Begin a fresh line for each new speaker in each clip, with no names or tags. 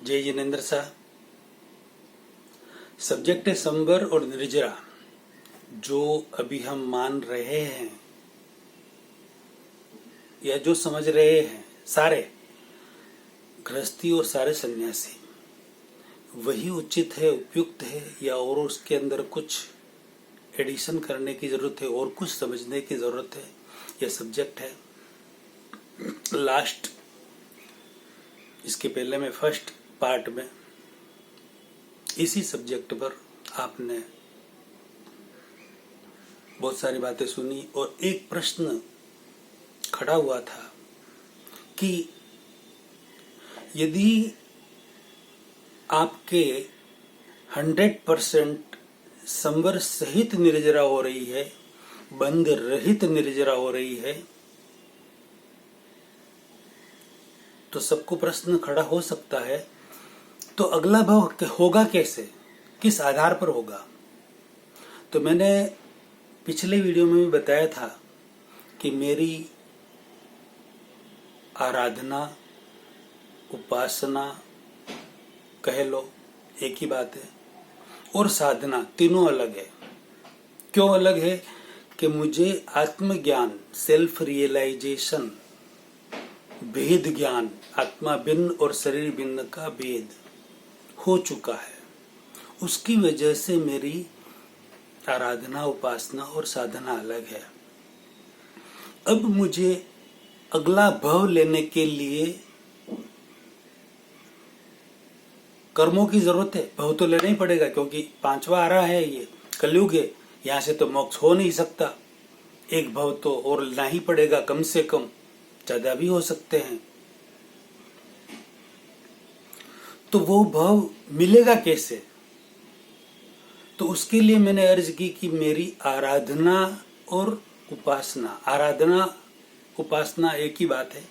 जय जिनेन्द्र शाह। सब्जेक्ट है संवर और निर्जरा। जो अभी हम मान रहे हैं या जो समझ रहे हैं सारे गृहस्थी और सारे सन्यासी, वही उचित है, उपयुक्त है, या और उसके अंदर कुछ एडिशन करने की जरूरत है और कुछ समझने की जरूरत है? यह सब्जेक्ट है। लास्ट इसके पहले में फर्स्ट पार्ट में इसी सब्जेक्ट पर आपने बहुत सारी बातें सुनी और एक प्रश्न खड़ा हुआ था कि यदि आपके 100% संवर सहित निर्जरा हो रही है, बंध रहित निर्जरा हो रही है, तो सबको प्रश्न खड़ा हो सकता है, तो अगला भाव होगा कैसे, किस आधार पर होगा? तो मैंने पिछले वीडियो में भी बताया था कि मेरी आराधना, उपासना कह लो, एक ही बात है, और साधना तीनों अलग है। क्यों अलग है? कि मुझे आत्मज्ञान, सेल्फ रियलाइजेशन, भेद ज्ञान, आत्मा भिन्न और शरीर भिन्न का भेद हो चुका है। उसकी वजह से मेरी आराधना, उपासना और साधना अलग है। अब मुझे अगला भाव लेने के लिए कर्मों की जरूरत है। भाव तो लेना ही पड़ेगा, क्योंकि पांचवा आ रहा है, ये कलयुग है, यहां से तो मोक्ष हो नहीं सकता। एक भाव तो और लेना ही पड़ेगा, कम से कम, ज्यादा भी हो सकते हैं। तो वो भाव मिलेगा कैसे? तो उसके लिए मैंने अर्ज की कि मेरी आराधना और उपासना, आराधना उपासना एक ही बात है,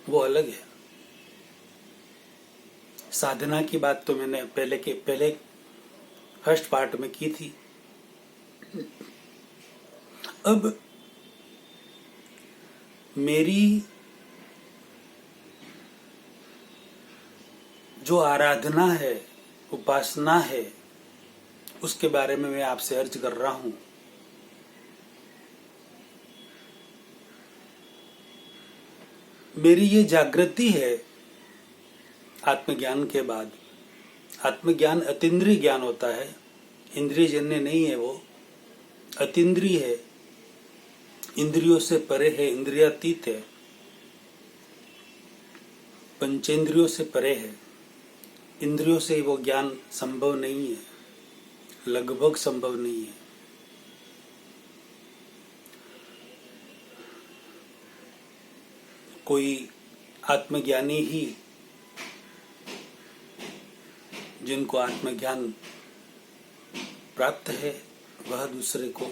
वो अलग है। साधना की बात तो मैंने पहले फर्स्ट पार्ट में की थी। अब मेरी जो आराधना है, उपासना है, उसके बारे में मैं आपसे अर्ज कर रहा हूं। मेरी ये जागृति है आत्मज्ञान के बाद। आत्मज्ञान अतीन्द्रिय ज्ञान होता है, इंद्रिय जन्य नहीं है, वो अतीन्द्रिय है, इंद्रियों से परे है, इंद्रियातीत है, पंचेंद्रियों से परे है। इंद्रियों से वो ज्ञान संभव नहीं है, लगभग संभव नहीं है। कोई आत्मज्ञानी ही, जिनको आत्मज्ञान प्राप्त है, वह दूसरे को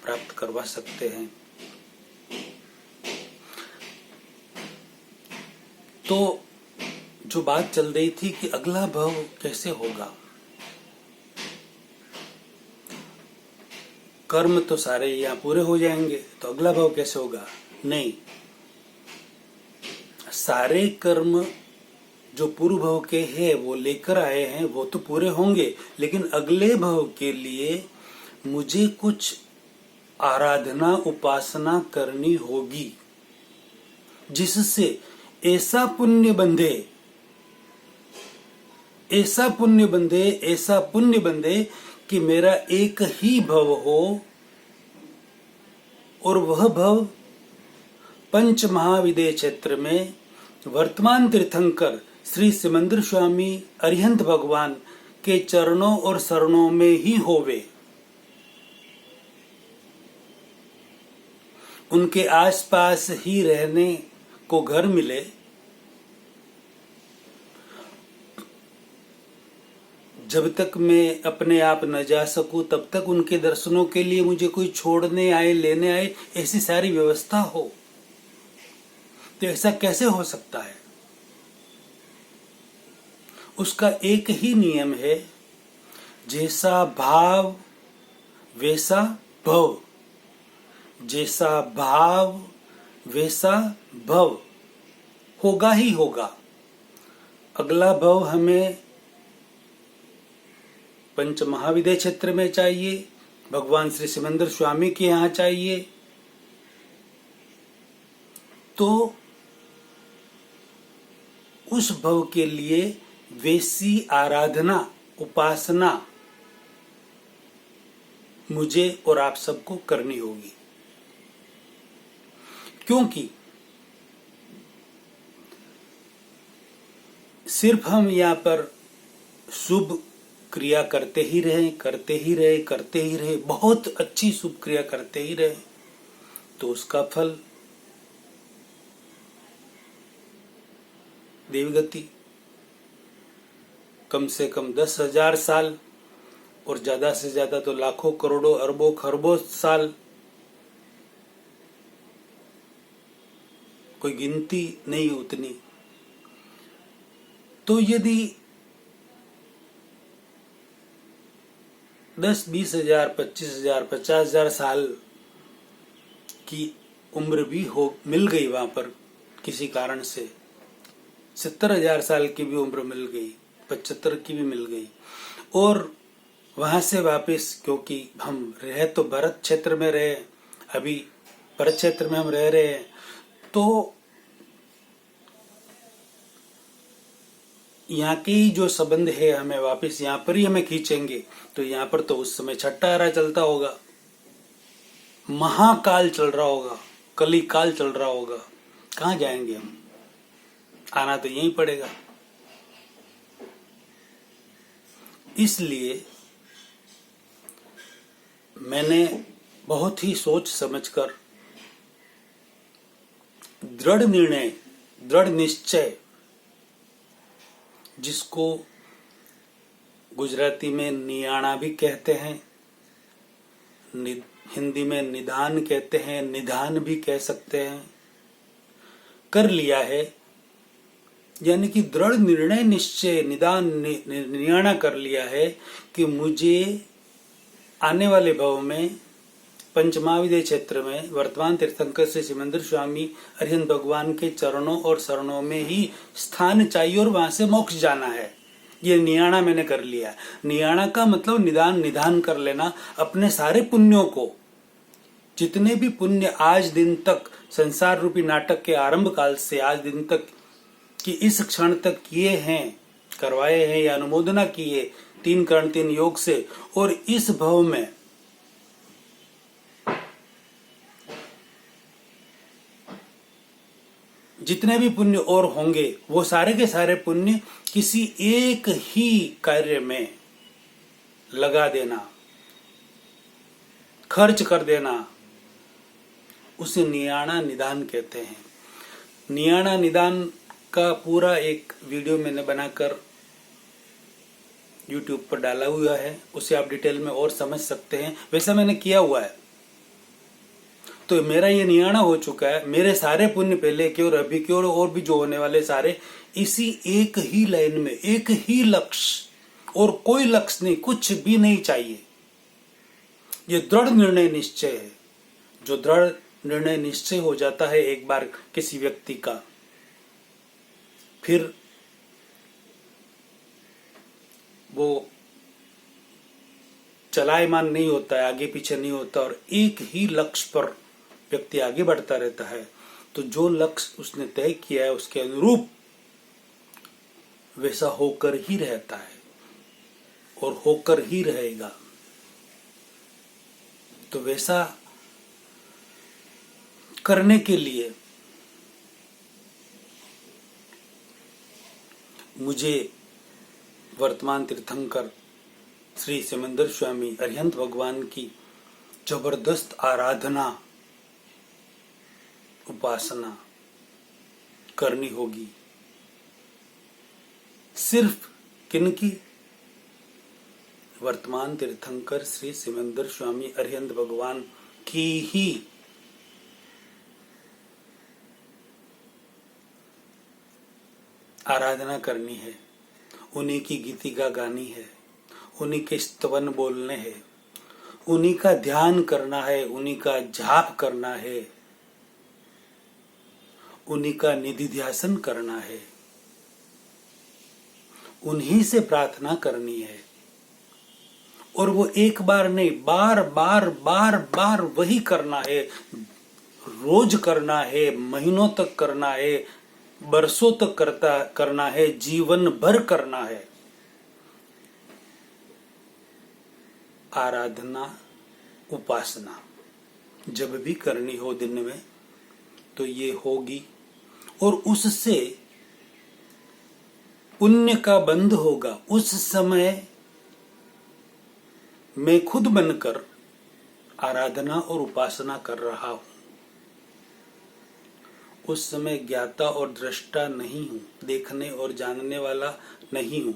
प्राप्त करवा सकते हैं। तो जो बात चल रही थी कि अगला भाव कैसे होगा, कर्म तो सारे यहाँ पूरे हो जाएंगे, तो अगला भाव कैसे होगा? नहीं, सारे कर्म जो पूर्व भाव के हैं, वो लेकर आए हैं, वो तो पूरे होंगे, लेकिन अगले भाव के लिए मुझे कुछ आराधना, उपासना करनी होगी, जिससे ऐसा पुण्य बंधे, ऐसा पुण्य बंधे, ऐसा पुण्य बंधे कि मेरा एक ही भव हो, और वह भव पंच महाविदेह क्षेत्र में वर्तमान तीर्थंकर श्री सिमंदर स्वामी अरिहंत भगवान के चरणों और शरणों में ही होवे। उनके आसपास ही रहने को घर मिले। जब तक मैं अपने आप न जा सकूं, तब तक उनके दर्शनों के लिए मुझे कोई छोड़ने आए, लेने आए, ऐसी सारी व्यवस्था हो। तो ऐसा कैसे हो सकता है? उसका एक ही नियम है, जैसा भाव वैसा भव, जैसा भाव वैसा भव, होगा ही होगा। अगला भव हमें पंच महाविद्या क्षेत्र में चाहिए, भगवान श्री सिमंदर स्वामी के यहाँ चाहिए। तो उस भव के लिए वैसी आराधना, उपासना मुझे और आप सबको करनी होगी, क्योंकि सिर्फ हम यहाँ पर शुभ क्रिया करते ही रहे, बहुत अच्छी शुभ क्रिया करते ही रहे, तो उसका फल देवगति कम से कम 10,000 साल और ज्यादा से ज्यादा तो लाखों, करोड़ों, अरबों, खरबों साल, कोई गिनती नहीं उतनी। तो यदि 10, 20,000, 25,000, 50,000 साल की उम्र भी मिल गई वहां पर किसी कारण से, 70,000 साल की भी उम्र मिल गई, 75 की भी मिल गई, और वहां से वापस, क्योंकि हम रहे तो भरत क्षेत्र में रहे, अभी भरत क्षेत्र में हम रह रहे हैं, तो यहाँ के ही जो संबंध है हमें वापस यहाँ पर ही हमें खींचेंगे। तो यहाँ पर तो उस समय छठा आरा चलता होगा, महाकाल चल रहा होगा, कली काल चल रहा होगा, कहाँ जाएंगे हम? आना तो यहीं पड़ेगा। इसलिए मैंने बहुत ही सोच समझकर दृढ़ निर्णय, दृढ़ निश्चय, जिसको गुजराती में नियाणा भी कहते हैं, हिंदी में निदान कहते हैं, निधान भी कह सकते हैं, कर लिया है। यानी कि दृढ़ निर्णय, निश्चय, निदान, नियाणा कर लिया है कि मुझे आने वाले भव में पंचमहाविद्या क्षेत्र में वर्तमान तीर्थंकर श्री सिमंदर स्वामी अरिहंत भगवान के चरणों और शरणों में ही स्थान चाहिए और वहां से मोक्ष जाना है। ये नियाणा मैंने कर लिया। नियाणा का मतलब निधान कर लेना, अपने सारे पुण्यों को, जितने भी पुण्य आज दिन तक संसार रूपी नाटक के आरंभ काल से आज दिन तक कि इस क्षण तक किए हैं, करवाए हैं या अनुमोदना की है 3 कर्ण 3 योग से, और इस भव में जितने भी पुण्य और होंगे वो सारे के सारे पुण्य किसी एक ही कार्य में लगा देना, खर्च कर देना, उसे नियाणा निदान कहते हैं। नियाणा निदान का पूरा एक वीडियो मैंने बनाकर YouTube पर डाला हुआ है, उसे आप डिटेल में और समझ सकते हैं। वैसा मैंने किया हुआ है। तो मेरा ये नियाणा हो चुका है, मेरे सारे पुण्य पहले के और अभी के और भी जो होने वाले सारे इसी एक ही लाइन में, एक ही लक्ष्य, और कोई लक्ष्य नहीं, कुछ भी नहीं चाहिए। ये दृढ़ निर्णय निश्चय है। जो दृढ़ निर्णय निश्चय हो जाता है एक बार किसी व्यक्ति का, फिर वो चलायमान नहीं होता है, आगे पीछे नहीं होता, और एक ही लक्ष्य पर व्यक्ति आगे बढ़ता रहता है। तो जो लक्ष्य उसने तय किया है उसके अनुरूप वैसा होकर ही रहता है और होकर ही रहेगा। तो वैसा करने के लिए मुझे वर्तमान तीर्थंकर श्री सिमंदर स्वामी अरिहंत भगवान की जबरदस्त आराधना, उपासना करनी होगी। सिर्फ किनकी? वर्तमान तीर्थंकर श्री सिमंदर स्वामी अरिहंत भगवान की ही आराधना करनी है, उन्हीं की गीतिका गानी है, उन्हीं के स्तवन बोलने हैं, उन्हीं का ध्यान करना है, उन्हीं का जाप करना है, उन्हीं का निधिध्यासन करना है। उन्हीं से प्रार्थना करनी है। और वो एक बार नहीं, बार बार बार बार वही करना है, रोज करना है, महीनों तक करना है, बरसों तक करना है, जीवन भर करना है। आराधना, उपासना जब भी करनी हो दिन में तो ये होगी, और उससे पुण्य का बंध होगा। उस समय मैं खुद बनकर आराधना और उपासना कर रहा हूं। उस समय ज्ञाता और दृष्टा नहीं हूं, देखने और जानने वाला नहीं हूं।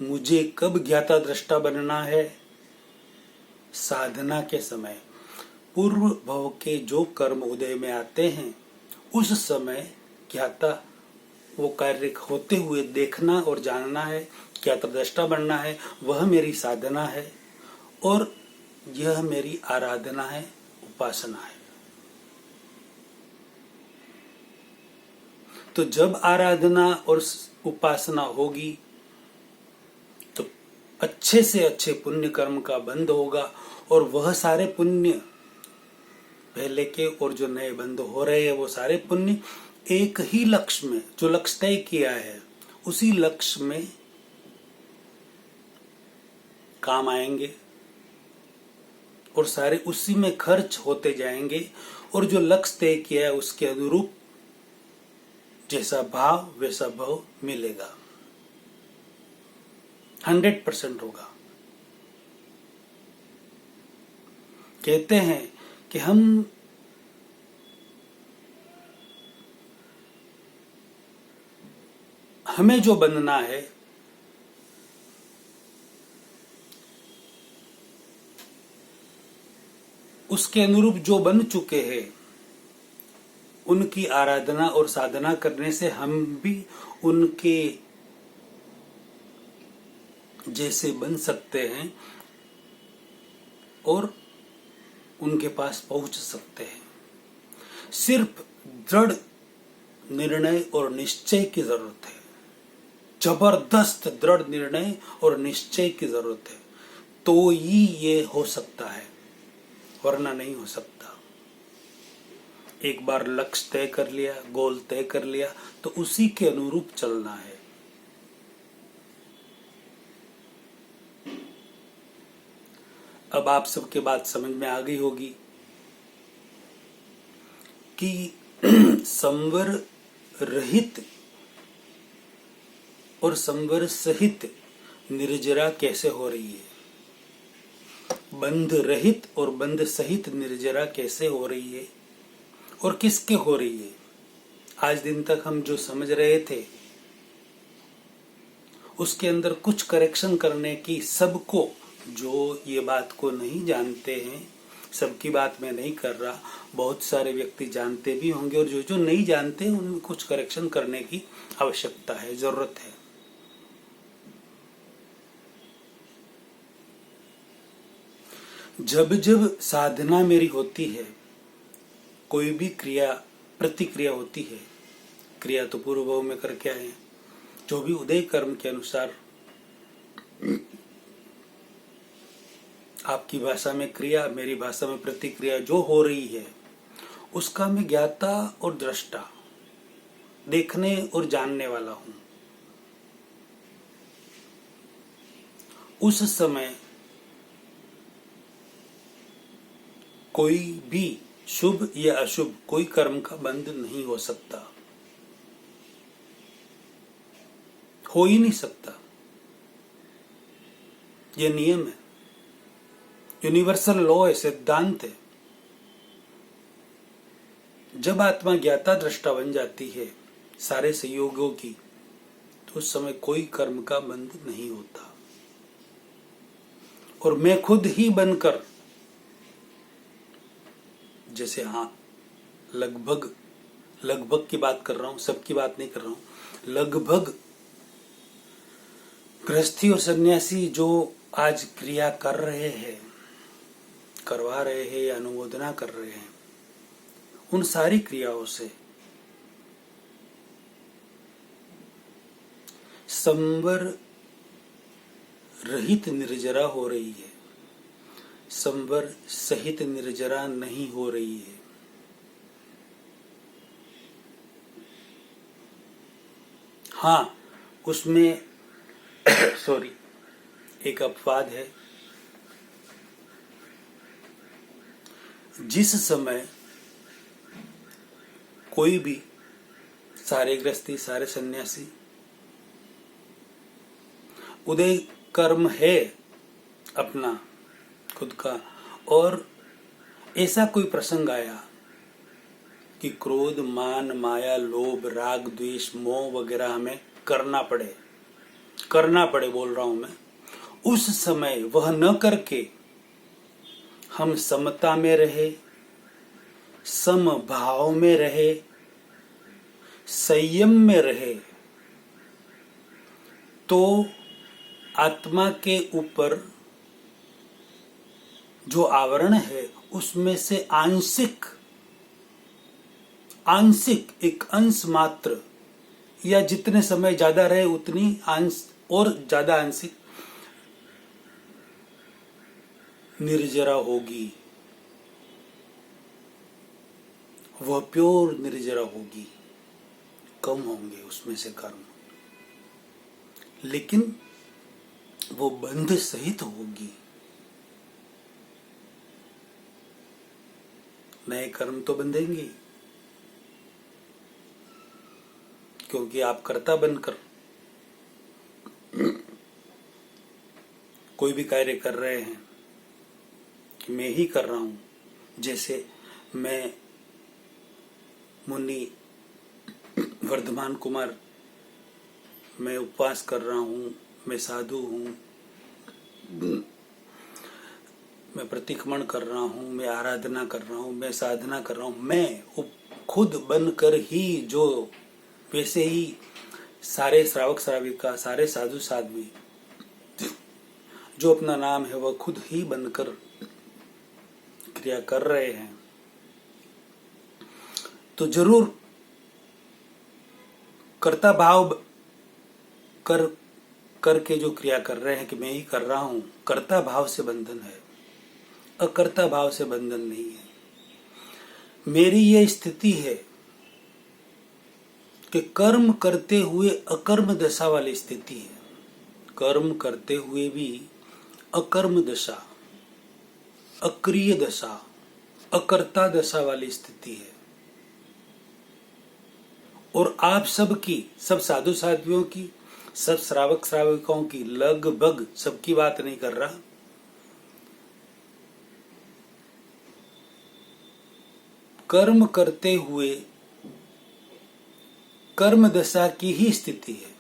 मुझे कब ज्ञाता दृष्टा बनना है? साधना के समय। पूर्व भव के जो कर्म उदय में आते हैं उस समय ज्ञाता, वो कार्य होते हुए देखना और जानना है, ज्ञाता दृष्टा बनना है, वह मेरी साधना है और यह मेरी आराधना है, उपासना है। तो जब आराधना और उपासना होगी तो अच्छे से अच्छे पुण्य कर्म का बंध होगा, और वह सारे पुण्य, पहले के और जो नए बंध हो रहे हैं, वो सारे पुण्य एक ही लक्ष्य में, जो लक्ष्य तय किया है उसी लक्ष्य में काम आएंगे और सारे उसी में खर्च होते जाएंगे, और जो लक्ष्य तय किया है उसके अनुरूप जैसा भाव वैसा भाव मिलेगा, 100% होगा। कहते हैं कि हमें जो बनना है उसके अनुरूप जो बन चुके हैं उनकी आराधना और साधना करने से हम भी उनके जैसे बन सकते हैं और उनके पास पहुंच सकते हैं। सिर्फ दृढ़ निर्णय और निश्चय की जरूरत है, जबरदस्त दृढ़ निर्णय और निश्चय की जरूरत है, तो ही ये हो सकता है, वरना नहीं हो सकता। एक बार लक्ष्य तय कर लिया, गोल तय कर लिया, तो उसी के अनुरूप चलना है। अब आप सबके बात समझ में आ गई होगी कि संवर रहित और संवर सहित निर्जरा कैसे हो रही है, बंध रहित और बंध सहित निर्जरा कैसे हो रही है और किसके हो रही है। आज दिन तक हम जो समझ रहे थे उसके अंदर कुछ करेक्शन करने की, सबको, जो ये बात को नहीं जानते हैं, सबकी बात मैं नहीं कर रहा, बहुत सारे व्यक्ति जानते भी होंगे, और जो जो नहीं जानते उनमें कुछ करेक्शन करने की आवश्यकता है, जरूरत है। जब जब साधना मेरी होती है, कोई भी क्रिया प्रतिक्रिया होती है, क्रिया तो पूर्व भाव में करके आए हैं, जो भी उदय कर्म के अनुसार आपकी भाषा में क्रिया, मेरी भाषा में प्रतिक्रिया जो हो रही है, उसका मैं ज्ञाता और दृष्टा, देखने और जानने वाला हूं। उस समय कोई भी शुभ या अशुभ कोई कर्म का बंध नहीं हो सकता, हो ही नहीं सकता। यह नियम है, यूनिवर्सल लॉ है, सिद्धांत है। जब आत्मा ज्ञाता दृष्टा बन जाती है सारे संयोगों की, तो उस समय कोई कर्म का बंध नहीं होता, और मैं खुद ही बनकर, जैसे लगभग की बात कर रहा हूं, सबकी बात नहीं कर रहा हूं, लगभग गृहस्थी और सन्यासी जो आज क्रिया कर रहे हैं, करवा रहे हैं या अनुमोदना कर रहे हैं, उन सारी क्रियाओं से संवर रहित निर्जरा हो रही है, संवर सहित निर्जरा नहीं हो रही है। हाँ, उसमें सॉरी, एक अपवाद है। जिस समय कोई भी सारे गृहस्थी, सारे सन्यासी उदय कर्म है अपना खुद का, और ऐसा कोई प्रसंग आया कि क्रोध, मान, माया, लोभ, राग, द्वेष, मोह वगैरह हमें करना पड़े बोल रहा हूं मैं, उस समय वह न करके हम समता में रहे, समभाव में रहे, संयम में रहे, तो आत्मा के ऊपर जो आवरण है उसमें से आंशिक एक अंश मात्र, या जितने समय ज्यादा रहे उतनी अंश और ज्यादा आंशिक निर्जरा होगी, वह प्योर निर्जरा होगी, कम होंगे उसमें से कर्म, लेकिन वो बंध सहित होगी। नए कर्म तो बंधेंगे, क्योंकि आप कर्ता बनकर कोई भी कार्य कर रहे हैं कि मैं ही कर रहा हूं। जैसे मैं मुनि वर्धमान कुमार, मैं उपवास कर रहा हूं, मैं साधु हूं, मैं प्रतिक्रमण कर रहा हूं, मैं आराधना कर रहा हूं, मैं साधना कर रहा हूं, मैं खुद बनकर ही, जो वैसे ही सारे श्रावक श्राविका, सारे साधु साध्वी जो अपना नाम है वह खुद ही बनकर क्रिया कर रहे हैं, तो जरूर कर्ता भाव करके जो क्रिया कर रहे हैं कि मैं ही कर रहा हूं, कर्ता भाव से बंधन है, अकर्ता भाव से बंधन नहीं है। मेरी यह स्थिति है कि कर्म करते हुए अकर्म दशा वाली स्थिति है, कर्म करते हुए भी अकर्म दशा, अक्रिय दशा, अकर्ता दशा वाली स्थिति है। और आप सबकी, सब साधु साध्वियों की, सब श्रावक श्राविकाओं की, लगभग सबकी बात नहीं कर रहा, कर्म करते हुए कर्म दशा की ही स्थिति है,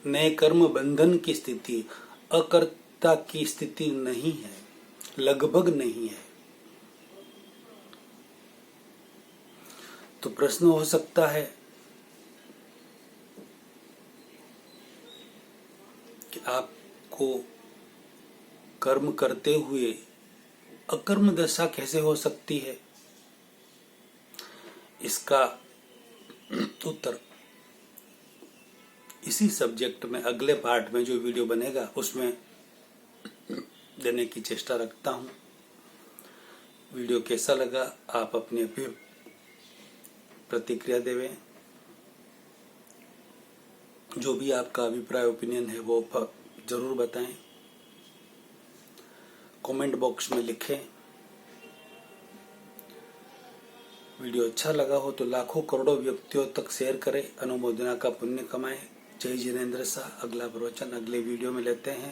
नए कर्म बंधन की स्थिति, अकर्ता की स्थिति नहीं है, लगभग नहीं है। तो प्रश्न हो सकता है कि आपको कर्म करते हुए अकर्म दशा कैसे हो सकती है? इसका उत्तर इसी सब्जेक्ट में अगले पार्ट में जो वीडियो बनेगा उसमें देने की चेष्टा रखता हूं। वीडियो कैसा लगा आप अपनी प्रतिक्रिया देवें, जो भी आपका अभिप्राय ओपिनियन है वो जरूर बताएं, कमेंट बॉक्स में लिखें। वीडियो अच्छा लगा हो तो लाखों करोड़ों व्यक्तियों तक शेयर करें, अनुमोदना का पुण्य कमाएं। जय जिनेंद्र शाह। अगला प्रवचन अगले वीडियो में लेते हैं।